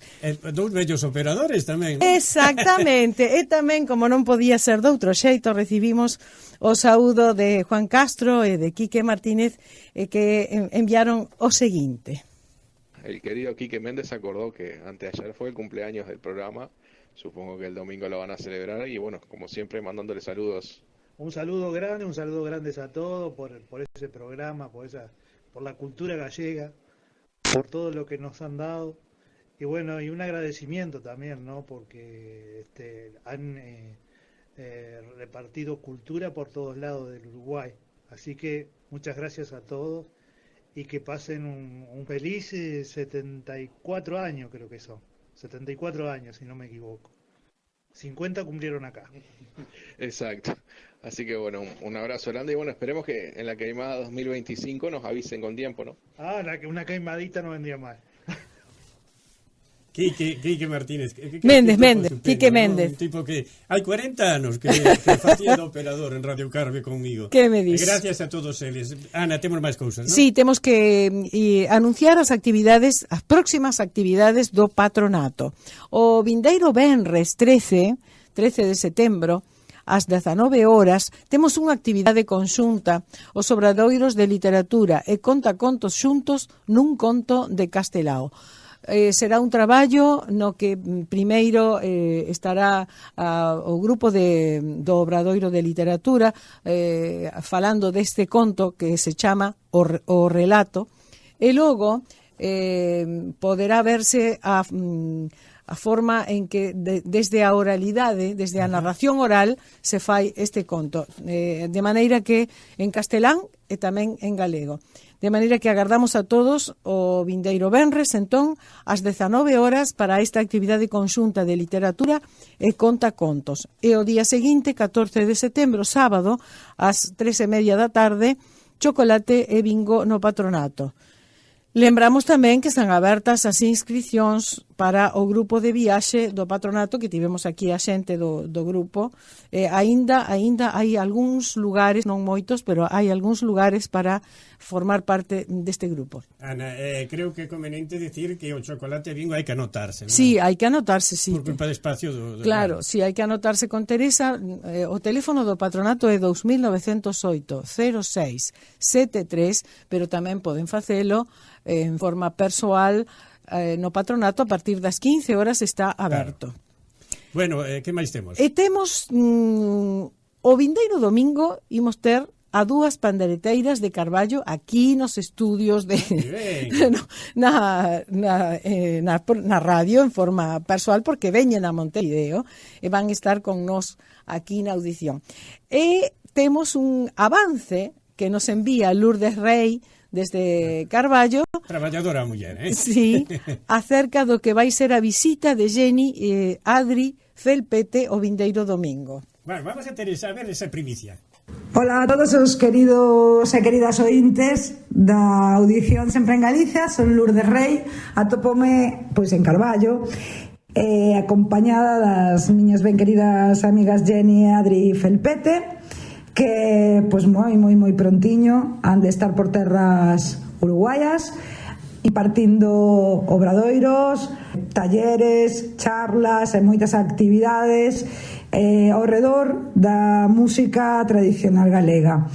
Dous vellos operadores tamén, non? Exactamente, e tamén, como non podía ser doutro xeito, recibimos o saúdo de Juan Castro e de Quique Martínez, que enviaron o seguinte. El querido Quique Méndez acordó que anteayer fue el cumpleaños del programa, supongo que el domingo lo van a celebrar y bueno, como siempre mandándole saludos. Un saludo grande a todos por ese programa, por la cultura gallega, por todo lo que nos han dado y bueno, y un agradecimiento también, ¿no? Porque han repartido cultura por todos lados del Uruguay, así que muchas gracias a todos y que pasen un feliz 74 años, creo que son 74 años si no me equivoco. 50 cumplieron acá. Exacto. Así que bueno, un abrazo grande y bueno, esperemos que en la queimada 2025 nos avisen con tiempo, ¿no? Una queimadita no vendría mal. Quique Martínez. Méndez, Quique Méndez. Un tipo que hai 40 anos que facía de operador en Radio Carve comigo. Que me dis? Gracias a todos eles. Ana, temos máis cousas, non? Sí, temos que anunciar as próximas actividades do patronato. O vindeiro venres 13 de setembro, ás 19 horas, temos unha actividade conxunta, os obradoiros de literatura e contacontos xuntos nun conto de Castelao. Será un traballo no que primeiro estará o grupo do Obradoiro de Literatura falando deste conto que se chama O Relato, e logo poderá verse a forma en que desde a oralidade, desde a narración oral, se fai este conto, de maneira que en castelán e tamén en galego. De maneira que agardamos a todos o vindeiro venres, entón, ás 19 horas para esta actividade conxunta de literatura e contacontos. E o día seguinte, 14 de setembro, sábado, ás 3:30 da tarde, chocolate e bingo no patronato. Lembramos tamén que están abertas as inscricións para o grupo de viaxe do patronato, que tivemos aquí a xente do grupo. Aínda hai algúns lugares, non moitos, pero hai algúns lugares para formar parte deste grupo. Ana, creo que é conveniente decir que o chocolate e bingo hai que anotarse, non? Sí, hai que anotarse, sí. Por culpa de espacio Claro, sí, hai que anotarse con Teresa. O teléfono do patronato é 2908 06 73, pero tamén poden facelo en forma persoal no patronato. A partir das 15 horas está aberto. Claro. Bueno, que máis temos? E temos o vindeiro domingo imos ter a dúas pandereteiras de Carballo aquí nos estudios de na radio en forma persoal, porque veñen a Montevideo e van estar con nós aquí na audición. E temos un avance que nos envía Lourdes Rey desde Carballo. Traballadora muller, Sí, acerca do que vai ser a visita de Jenny e Adri Felpete o vindeiro domingo. Bueno, vamos a ver esa primicia. Hola a todos os queridos e queridas ointes da audición Sempre en Galicia. Son Lourdes Rey, atopome pois en Carballo, acompañada das miñas ben queridas amigas Jenny e Adri Felpete, que pois moi prontiño han de estar por terras uruguayas impartindo obradoiros, talleres, charlas e moitas actividades ao redor da música tradicional galega.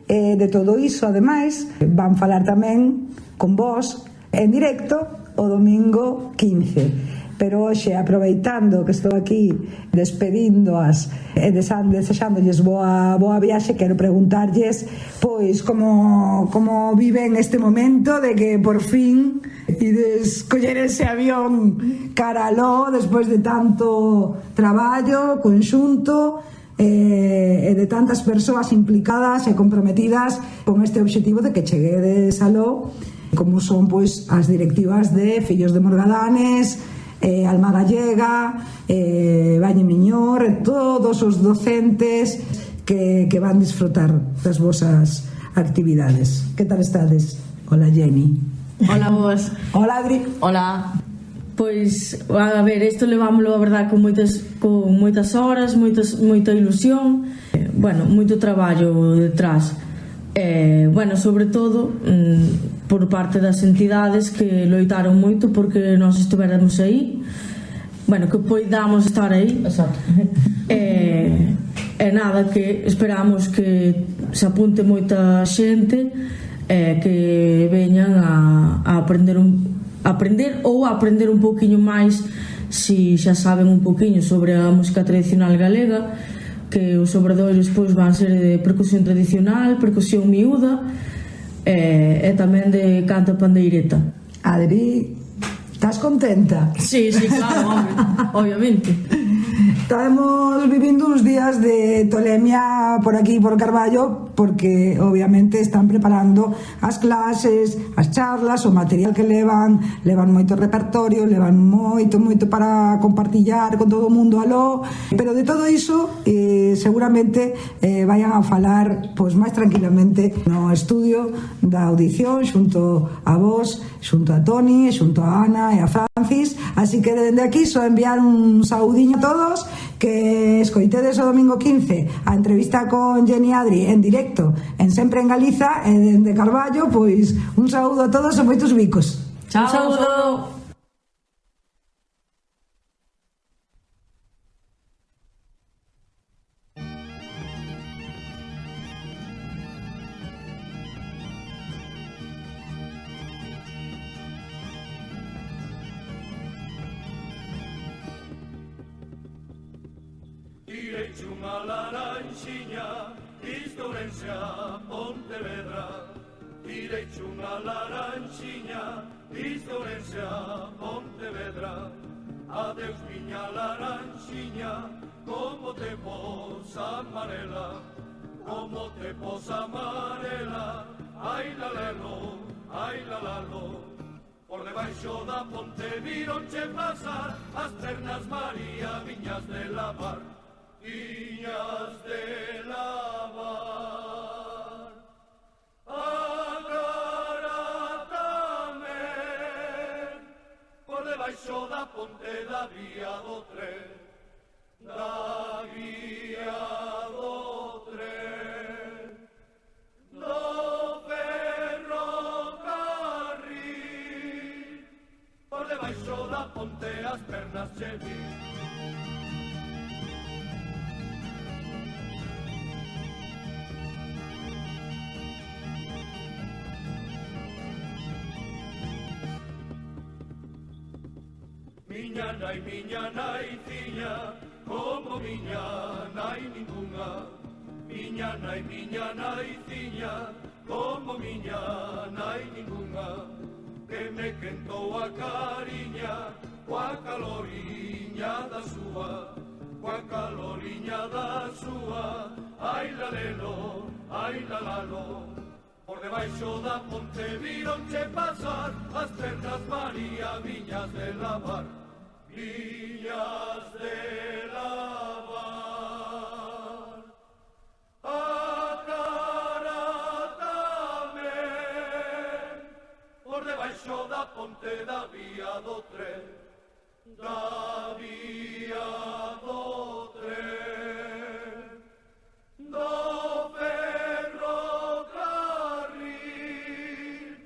De todo iso, ademais, van falar tamén con vos en directo o domingo 15. Pero hoxe, aproveitando que estou aquí despedíndoas e desexándolles boa viaxe, quero preguntarlles pois como viven este momento de que por fin ides coller ese avión cara a Ló despois de tanto traballo conxunto e de tantas persoas implicadas e comprometidas con este objetivo de que cheguedes a Ló, como son pois as directivas de Fillos de Morgadanes, Alma Gallega, Valle Miñor, e todos os docentes que van disfrutar das vosas actividades. Que tal estades? Hola, Jenny. Hola, vos. Hola, Adri. Hola. Pois, a ver, isto levámoslo, a verdad, con moitas horas, moita ilusión, bueno, moito traballo detrás. Bueno, sobre todo por parte das entidades que loitaron moito porque nós estivéramos aí, bueno, que poidamos estar aí. Exacto. E nada, que esperamos que se apunte moita xente que veñan a aprender ou a aprender un pouquiño máis, si xa saben un pouquiño sobre a música tradicional galega, que os obradoiros pois van ser de percusión tradicional, percusión miúda e tamén de canto e pandeireta. Adri, estás contenta? Sí, claro, hombre, obviamente. Estamos vivindo uns días de tolemia por aquí, por Carballo, porque obviamente están preparando as clases, as charlas, o material que levan moito repertorio, levan moito para compartillar con todo o mundo aló, pero de todo iso seguramente vayan a falar pois máis tranquilamente no estudio da audición xunto a vos, xunto a Toni, xunto a Ana e a Francis, así que dende aquí só enviar un saudiño a todos, que escoitedes o domingo 15 a entrevista con Jenny Adri en directo en Sempre en Galiza, e dende Carballo, pois un saúdo a todos e moitos bicos. Chao. Un saúdo. Direicho unha laranxiña, isto Ourense a Pontevedra. Direicho unha laranxiña, isto Ourense a Pontevedra. Adeus miña laranxiña, como te pos amarela, como te pos amarela. Ai la lelo, ai la lalo. Por debaixo da ponte vironche pasar as pernas María, viñas de lavar, viñas de lavar. Agora tamén, por debaixo da ponte da vía do tren, da vía do tren, do ferrocarril, por debaixo da ponte as pernas che vi. Miña nai tiña, como miña nai ningunha. Miña nai tiña, como miña nai ningunha. Que me quentou a cariña, coa caloriña da súa, coa caloriña da súa. Ai la lelo, ai la lalo. Por debaixo da ponte vironche pasar as pernas María, viñas de lavar, viñas de lavar. A cara tamén, por debaixo da ponte da vía do tren, da vía do tren, do ferrocarril,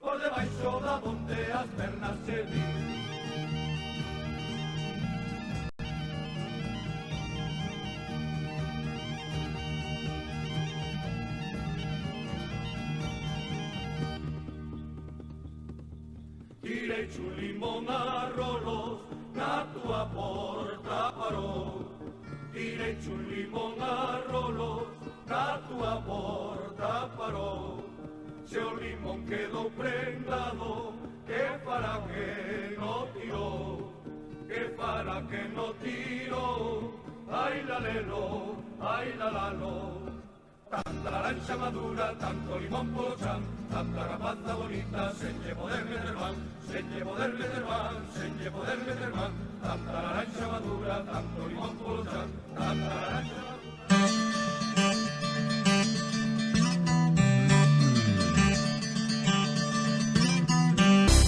por debaixo da ponte as pernas se vi. Direicho un limón a rolos, na túa porta parou. Direicho un limón a rolos, na túa porta parou. Se o limón quedou prendado, que fará que no tirou, que fará que no tirou. Ai la lelo, ai la lalo. Tanta laranxa madura, tanto limón polo chan, tanta rapaza bonita, sen lle poder meter man, sen lle poder meter man, sen lle poder meter man. Tanta laranxa madura, tanto limón polo chan, tanta laranxa madura.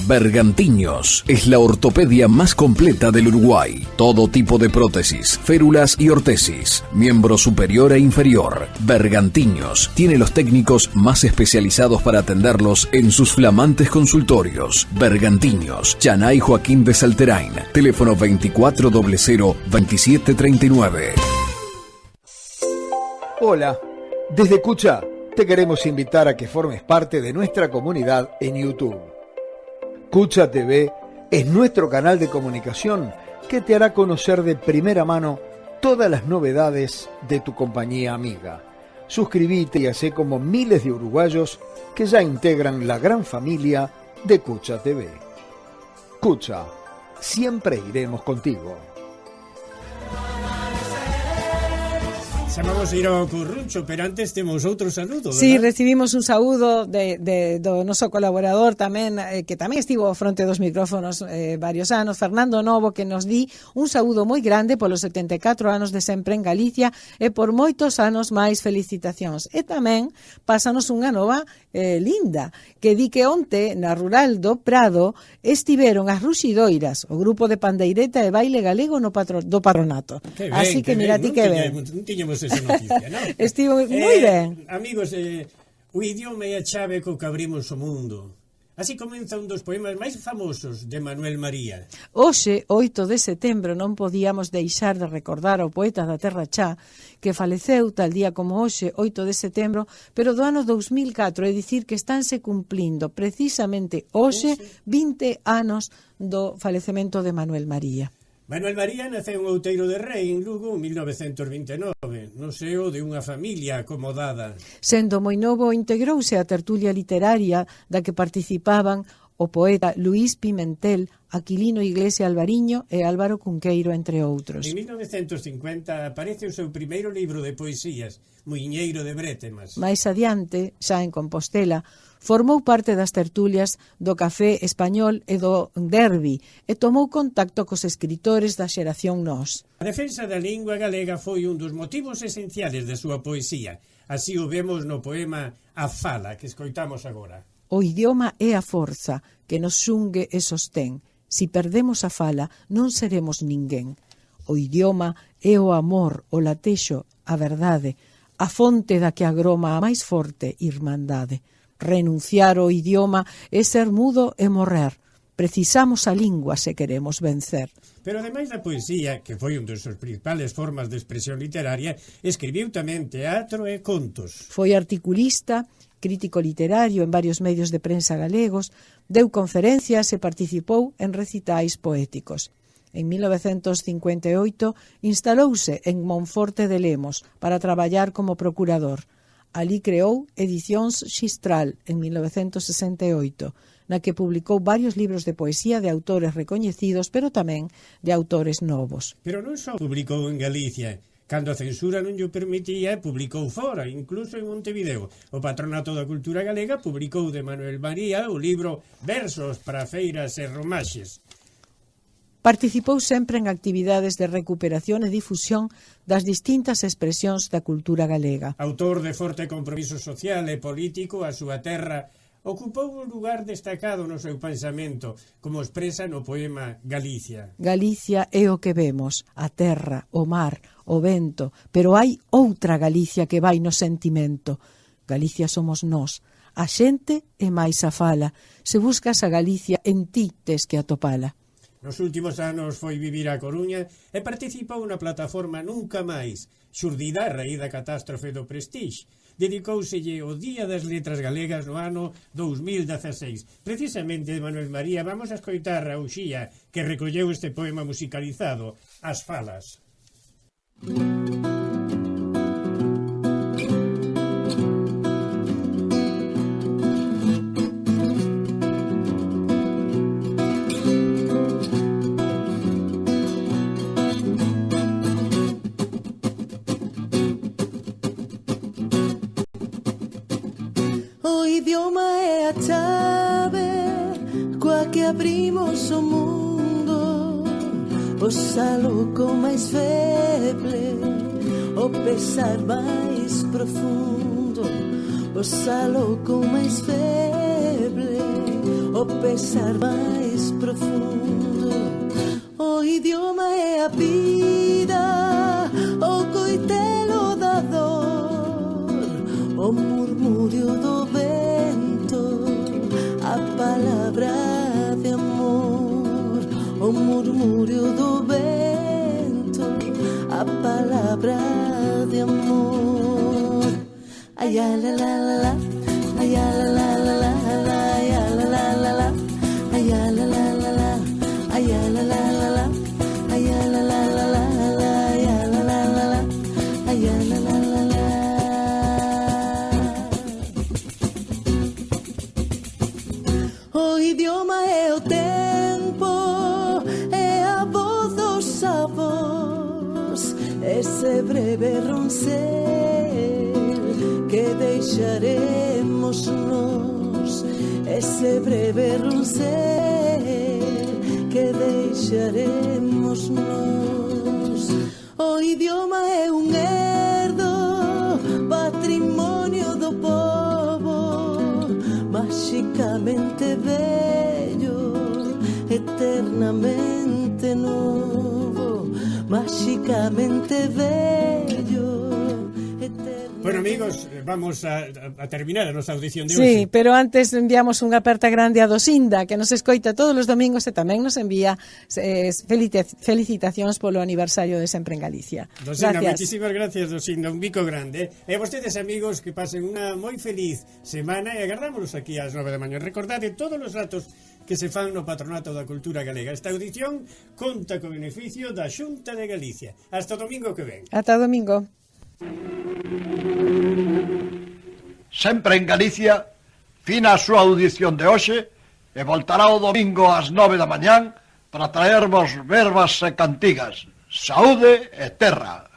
Bergantiños es la ortopedia más completa del Uruguay. Todo tipo de prótesis, férulas y ortesis, miembro superior e inferior. Bergantiños tiene los técnicos más especializados para atenderlos en sus flamantes consultorios. Bergantiños, Chanay Joaquín de Salterain, teléfono 24002739. Hola, desde Cucha te queremos invitar a que formes parte de nuestra comunidad en YouTube. Cucha TV es nuestro canal de comunicación que te hará conocer de primera mano todas las novedades de tu compañía amiga. Suscríbete y hacé como miles de uruguayos que ya integran la gran familia de Cucha TV. Cucha, siempre iremos contigo. Chamamos a ir ao Curruncho, pero antes temos outro saludo, Sí, verdad? recibimos un saúdo do noso colaborador tamén, que tamén estivo ao fronte dos micrófonos varios anos, Fernando Novo, que nos di un saúdo moi grande polos 74 anos de sempre en Galicia e por moitos anos máis felicitacións. E tamén pásanos unha nova linda, que di que onte na rural do Prado estiveron as Ruxidoiras, o grupo de pandeireta e baile galego do patronato. Que ben, Así que mira ti que ben. Non tiñemos esa noticia, non? Estivo moi ben. Amigos, o idioma é a chave co que abrimos o mundo. Así comeza un dos poemas máis famosos de Manuel María. Hoxe, 8 de setembro, non podíamos deixar de recordar ao poeta da Terra Chá, que faleceu tal día como hoxe, 8 de setembro, pero do ano 2004, é dicir que estánse cumplindo precisamente hoxe 20 anos do falecemento de Manuel María. Manuel María naceu en Outeiro de Rei, en Lugo, en 1929, no seo de unha familia acomodada. Sendo moi novo, integrouse a tertulia literaria da que participaban o poeta Luís Pimentel, Aquilino Iglesia Alvariño e Álvaro Cunqueiro, entre outros. En 1950 aparece o seu primeiro libro de poesías, Muiñeiro de Brétemas. Mais adiante, xa en Compostela, formou parte das tertulias do Café Español e do Derbi e tomou contacto cos escritores da xeración Nós. A defensa da lingua galega foi un dos motivos esenciales da súa poesía. Así o vemos no poema A Fala, que escoitamos agora. O idioma é a forza que nos xungue e sostén. Si perdemos a fala, non seremos ninguén. O idioma é o amor, o latexo, a verdade, a fonte da que agroma a máis forte irmandade. Renunciar ao idioma é ser mudo e morrer. Precisamos a lingua se queremos vencer. Pero ademais da poesía, que foi un dos seus principales formas de expresión literaria, escribiu tamén teatro e contos. Foi articulista, crítico literario en varios medios de prensa galegos, deu conferencias e participou en recitais poéticos. En 1958 instalouse en Monforte de Lemos para traballar como procurador. Alí creou Edicións Xistral en 1968, na que publicou varios libros de poesía de autores recoñecidos, pero tamén de autores novos. Pero non só publicou en Galicia. Cando a censura non lle permitía, publicou fora, incluso en Montevideo. O Patronato da Cultura Galega publicou de Manuel María o libro Versos para feiras e romaxes. Participou sempre en actividades de recuperación e difusión das distintas expresións da cultura galega. Autor de forte compromiso social e político, a súa terra ocupou un lugar destacado no seu pensamento, como expresa no poema Galicia. Galicia é o que vemos, a terra, o mar, o vento, pero hai outra Galicia que vai no sentimento. Galicia somos nós, a xente e máis a fala. Se buscas a Galicia, en ti tes que atopala. Nos últimos anos foi vivir a Coruña e participou na plataforma Nunca Máis, xurdida a raíz da catástrofe do Prestige. Dedicóuselle o Día das Letras Galegas no ano 2016. Precisamente de Manuel María vamos a escoitar a Uxía, que recolleu este poema musicalizado, As Falas. O idioma é a chave coa que abrimos o mundo, o saluco máis feble, o pesar máis profundo, o saluco máis feble, o pesar máis profundo. O idioma é a vida, o coitelo da dor, o murmurio do vento, a palabra de amor, o murmurio do vento, a palabra de amor. Ay, la la la la, ay, la la la la, ay, la la la la, ay, la la la la, ay, la la la la, ay, la la la la, ay, la la la la, ay, la la la la. O idioma é o tempo, é a voz dos avós, ese breve roncel que deixaremos nos, ese breve roncel que deixaremos nos. O idioma é un herdo, patrimonio do povo, máxicamente bello, eternamente novo, máxicamente bello. Bueno, amigos, vamos a terminar a nosa audición de Sí, hoxe. pero antes enviamos unha aperta grande a Dosinda, que nos escoita todos os domingos e tamén nos envía felicitacións polo aniversario de Sempre en Galicia. Dosinda, Gracias. moitísimas gracias, Dosinda, un bico grande. E vostedes, amigos, que pasen unha moi feliz semana e agardámonos aquí ás 9 da mañá. Recordade todos os datos que se fan no Patronato da Cultura Galega. Esta audición conta co beneficio da Xunta de Galicia. Hasta o domingo que ven. Ata o domingo. Sempre en Galicia, fina a súa audición de hoxe e voltará o domingo ás 9 da mañán para traervos verbas e cantigas. Saúde e terra.